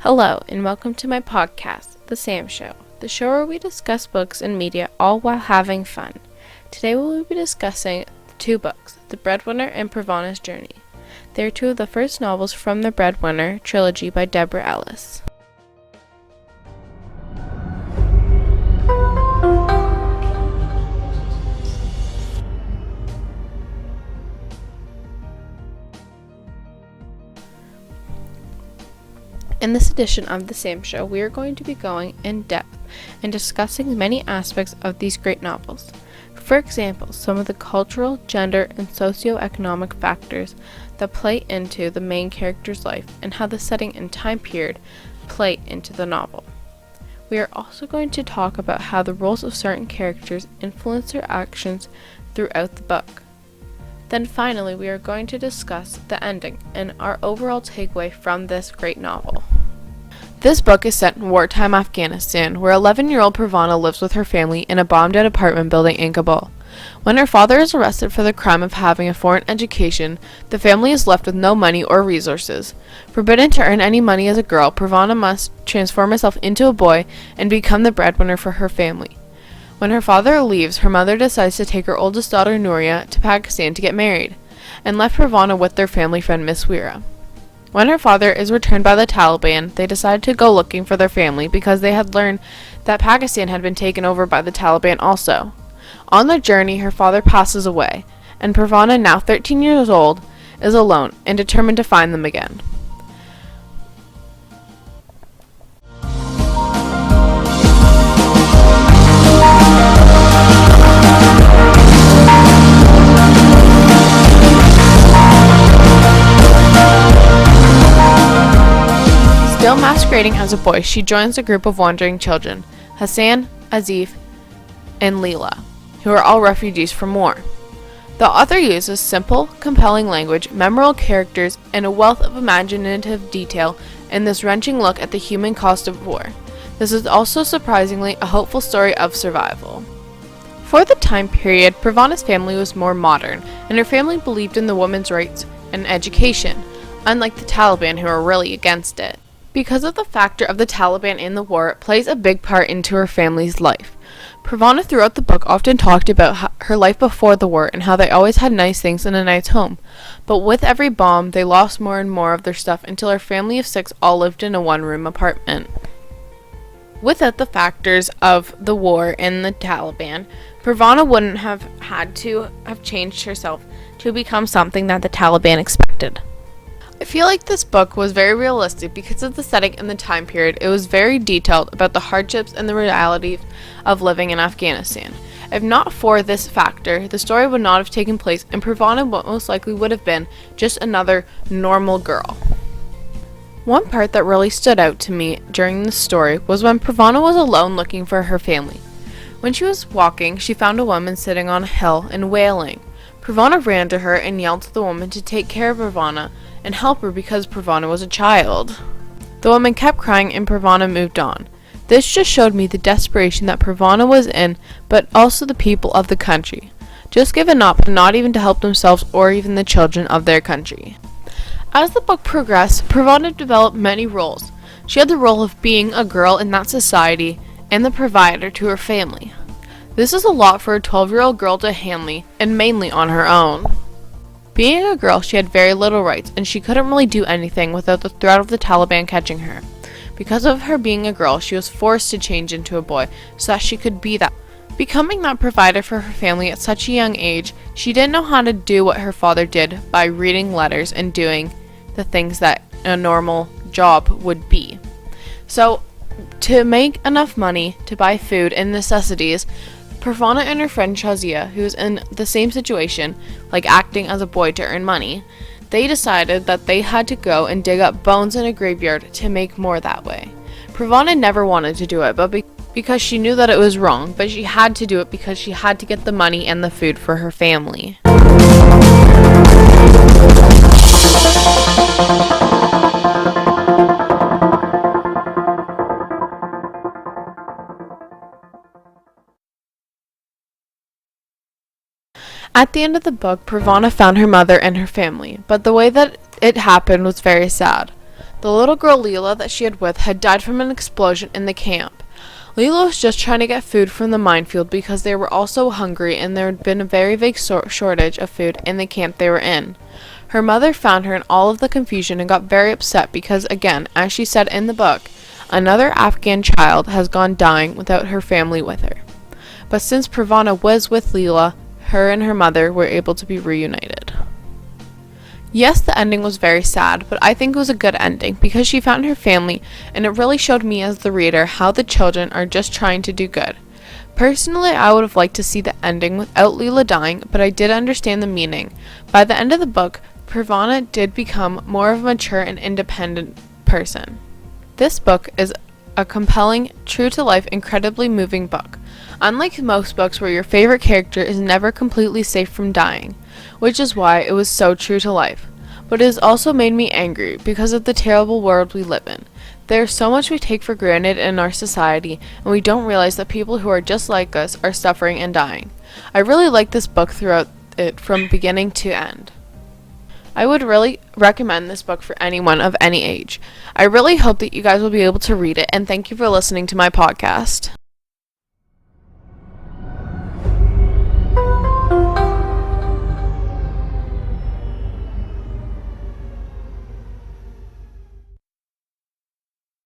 Hello, and welcome to my podcast, The Sam Show, the show where we discuss books and media all while having fun. Today we will be discussing two books, The Breadwinner and Pravana's Journey. They are two of the first novels from the Breadwinner trilogy by Deborah Ellis. In this edition of The Sam Show, we are going to be going in depth and discussing many aspects of these great novels. For example, some of the cultural, gender, and socioeconomic factors that play into the main character's life and how the setting and time period play into the novel. We are also going to talk about how the roles of certain characters influence their actions throughout the book. Then finally, we are going to discuss the ending and our overall takeaway from this great novel. This book is set in wartime Afghanistan, where 11-year-old Pravana lives with her family in a bombed-out apartment building in Kabul. When her father is arrested for the crime of having a foreign education, the family is left with no money or resources. Forbidden to earn any money as a girl, Pravana must transform herself into a boy and become the breadwinner for her family. When her father leaves, her mother decides to take her oldest daughter, Nuria, to Pakistan to get married, and left Pravana with their family friend, Miss Weera. When her father is returned by the Taliban, they decide to go looking for their family because they had learned that Pakistan had been taken over by the Taliban also. On their journey, her father passes away, and Pravana, now 13 years old, is alone and determined to find them again. Still masquerading as a boy, she joins a group of wandering children, Hassan, Azif, and Leela, who are all refugees from war. The author uses simple, compelling language, memorable characters, and a wealth of imaginative detail in this wrenching look at the human cost of war. This is also surprisingly a hopeful story of survival. For the time period, Pravana's family was more modern, and her family believed in the women's rights and education, unlike the Taliban, who are really against it. Because of the factor of the Taliban in the war, it plays a big part into her family's life. Pravana throughout the book often talked about her life before the war and how they always had nice things in a nice home. But with every bomb, they lost more and more of their stuff until her family of 6 all lived in a one-room apartment. Without the factors of the war and the Taliban, Pravana wouldn't have had to have changed herself to become something that the Taliban expected. I feel like this book was very realistic because of the setting and the time period. It was very detailed about the hardships and the realities of living in Afghanistan. If not for this factor, the story would not have taken place, and Pravana most likely would have been just another normal girl. One part that really stood out to me during the story was when Pravana was alone looking for her family. When she was walking, she found a woman sitting on a hill and wailing. Pravana ran to her and yelled to the woman to take care of Pravana and help her because Pravana was a child. The woman kept crying and Pravana moved on. This just showed me the desperation that Pravana was in, but also the people of the country. Just given up, not even to help themselves or even the children of their country. As the book progressed, Pravana developed many roles. She had the role of being a girl in that society and the provider to her family. This is a lot for a 12-year-old girl to handle, and mainly on her own. Being a girl, she had very little rights, and she couldn't really do anything without the threat of the Taliban catching her. Because of her being a girl, she was forced to change into a boy so that she could be that. Becoming that provider for her family at such a young age, she didn't know how to do what her father did by reading letters and doing the things that a normal job would be. So, to make enough money to buy food and necessities, Pravana and her friend Shazia, who was in the same situation, like acting as a boy to earn money, they decided that they had to go and dig up bones in a graveyard to make more that way. Pravana never wanted to do it, but because she knew that it was wrong, but she had to do it because she had to get the money and the food for her family. At the end of the book, Pravana found her mother and her family, but the way that it happened was very sad. The little girl Leela that she had with had died from an explosion in the camp. Leela was just trying to get food from the minefield because they were all so hungry and there had been a very big shortage of food in the camp they were in. Her mother found her in all of the confusion and got very upset because, again, as she said in the book, another Afghan child has gone dying without her family with her. But since Pravana was with Leela, her and her mother were able to be reunited. Yes, the ending was very sad, but I think it was a good ending because she found her family, and it really showed me as the reader how the children are just trying to do good. Personally, I would have liked to see the ending without Leela dying, but I did understand the meaning. By the end of the book, Pravana did become more of a mature and independent person. This book is a compelling, true-to-life, incredibly moving book. Unlike most books where your favorite character is never completely safe from dying, which is why it was so true to life. But it has also made me angry because of the terrible world we live in. There is so much we take for granted in our society, and we don't realize that people who are just like us are suffering and dying. I really like this book throughout it from beginning to end. I would really recommend this book for anyone of any age. I really hope that you guys will be able to read it, and thank you for listening to my podcast.